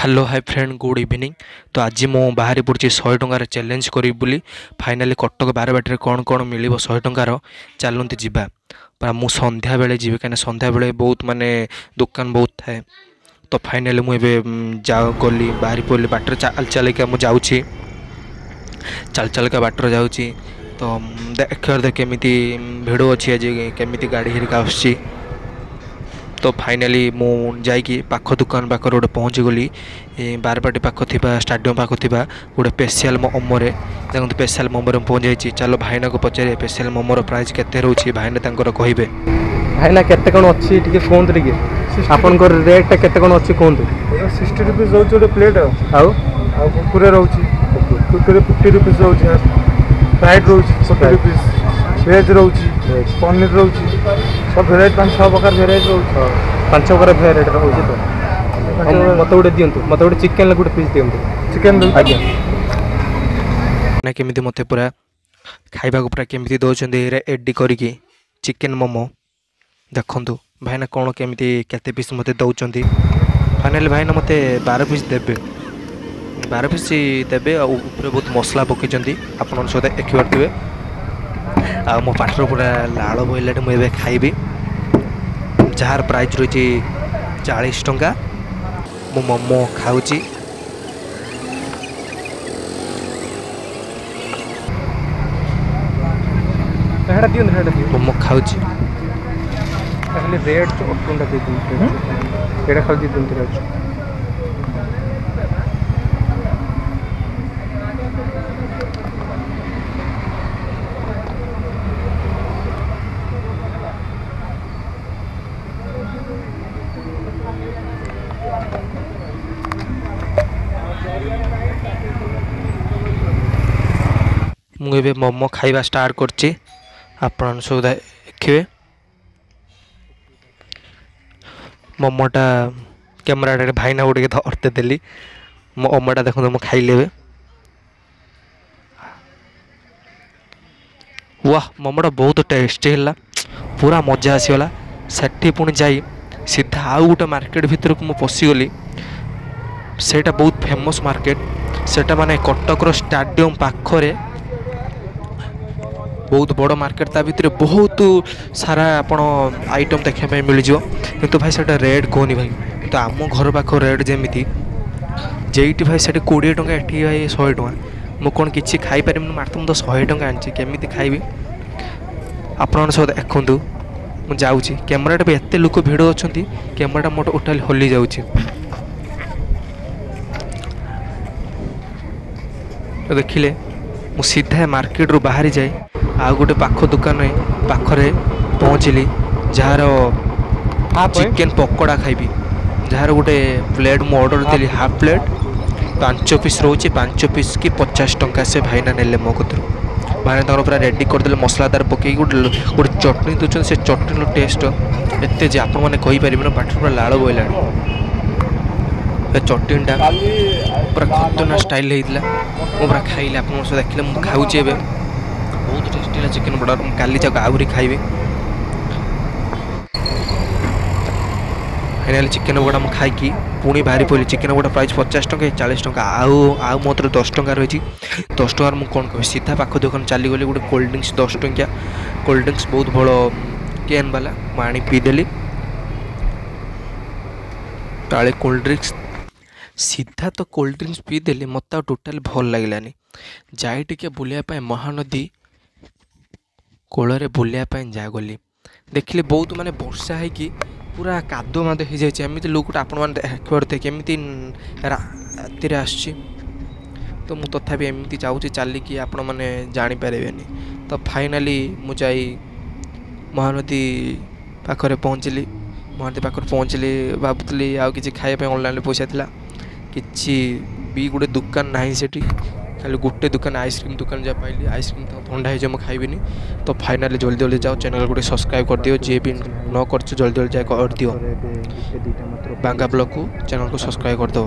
Hello hi friend good evening. तो आज मु बाहरी पड़ी 100 टंकार चैलेंज करी बोली फाइनाली कटक बारबाटी कौन कौन मिल 100 टंकार चलती जावा पर मु संध्या बेले जी कहीं संध्या बेले बहुत माने दुकान बहुत थाए। तो फाइनाली मुझे जा गली बाहरी पड़ी बाटर चल चलिका मुझे जाऊँगी चल चलिका बाटर जाऊँगी। तो देख केमी भिड़ अच्छी आज केमी गाड़ी हेरिका आसुची। तो फाइनाली मु जाइकी पाख दुकान पाखर गोटे पहुँची गली बारबाटी पाख थी स्टाडियम पाख थी गोटे स्पेशल मोमोरे देखो स्पेशल मोमोरे पहुँच जाइए। चलो भाईना को पचारे स्पेशल मोमोर प्राइस केते रोचे भाईना कहे भाईना केते कौन अच्छी कहतु टे आप रेट केते कौन अच्छी कहतु 60 रुपीज रोचे गोटे प्लेट कुरकुरे रोचे कुरकुरे 50 रुपीज रोचे फ्राइड रोचे 40 रुपीज वेज रोचे पनीर रोचे सब भेराइट 5-6 प्रकार भेराइट रोचे 5 प्रकार भेराइट रोचे। तो मत गोटे दिंतु मत गोटे चिकेन गोटे पीस दिंतु चिकेन आज्ञा ना केमी मत पूरा खाइबा पूरा केमी दौरान एडी करके चिकेन मोमो देखु भाईना कौन केमी केते पीस मत दौरान फाइनाली भाईना मत 12 पीस देवे 12 पीस देवे ऊपर बहुत मसला पकई आप सहित देखिपे आ मो पाटर पूरा लाल बोला मुझे खाइबी जार प्राइस रही 40 टंका मो मोमो खाऊची। मोमो खाऊची खाली रेट तो अटुंडा दे दूँ एटा खाली दे दूँ मुझे मोमो खाइबा स्टार्ट करची आपण सब देखिए मोमोटा कैमरा भाईना को धरते देली मोमोटा देखो तो खाइले वाह मोमोटा बहुत टेस्टी है पूरा मजा आसीगला सेठी पुणी जाई सीधा आउ गोटे मार्केट भितर को पशिगली सेटा बहुत फेमस मार्केट सेटा माने कटकर स्टाडियम पाखरे बहुत बड़ मार्केट ता भितर बहुत सारा आपण आइटम देखा मिल जाए तो भाई सेटा रेट कहनी भाई तो आम घर पाख रेट जमी जेटी भाई से 20 टंका एटी भाई 100 टंका मु कौन किसी खाईपार मात्र तो 100 टंका आनी केमी खाइबी आपण सब देखु मुझे जाऊँगी कैमराटा भी एत लोक भिड़ अच्छा कैमराटा मोट टोटाली हली जाऊँगी। तो देखिले मु सीधा मार्केट रू बाहरी जाए आ गोटे पाख दुकान पाखरे पहुँचली जार चिकेन पकोड़ा खाइबी जार गोटे प्लेट मु ऑर्डर देली हाफ प्लेट 5 पीस रोचे 5 पीस की 50 टंका से भाईना नेले मो कतरू भाईना तक पूरा रेडी करदे मसलादार पकई गोटे चटनी दूसरी से चटनी टेस्ट एत जे आप कहीपर ना पाठ पूरा लाल बोला चटनीटा पूरा खतरनाक स्टाइल होता मु पूरा खाइले आप देखिले मुझे खाऊे बहुत टेस्टी चिकेन बटर काली जाक आहरी खाइबी फाइनाली चिकेन बड़ा मुझे खाई पुणी बाहरी पड़ी चिकेन बड़ा प्राइस 50 टंका 40 टंका आउ मात्र 10 टंका रही 10 टंकार मुझे कौन कह सीधा पाख दुकान चलीगली गोटे कोल्ड ड्रिंक्स 10 टंकिया कोल्ड ड्रिंक्स बहुत बड़ कैन वाला मुझे पीदेली ताले कोल्ड ड्रिंक्स सीधा तो कोल्ड ड्रिंक्स पीदेली मत टोटाल भल लगलानी जाए टे बुलायापी महानदी कोଳରେ बुलायापी जा गली देखिले बहुत माने वर्षा है कि पूरा कादो मादो हो जाए एमती लुकटा आपण मैंने देखते केमी राति आसुची तो मुझे तथापि एमती जाऊँगी चलिकी आपण मैंने जानीपारे तो फाइनाली मुझे महानदी पाखरे पहुँचली महानदी पाखरे पहुँचली भावुली आउ कि खाइबा ऑनलाइन पैसा था कि भी गोटे दुकान ना सेठी खाली गोटे दुकान आइसक्रीम दुकान जहाँ पाइली आइसक्रीम तो ठंडा हो खाइबी तो फाइनाली जल्दी जल्दी जाओ चैनल को सब्सक्राइब कर दियो जे भी न कर जल्दी जल्दी जाए कर दियो बांगा ब्लॉग को चैनल को सब्सक्राइब कर दो।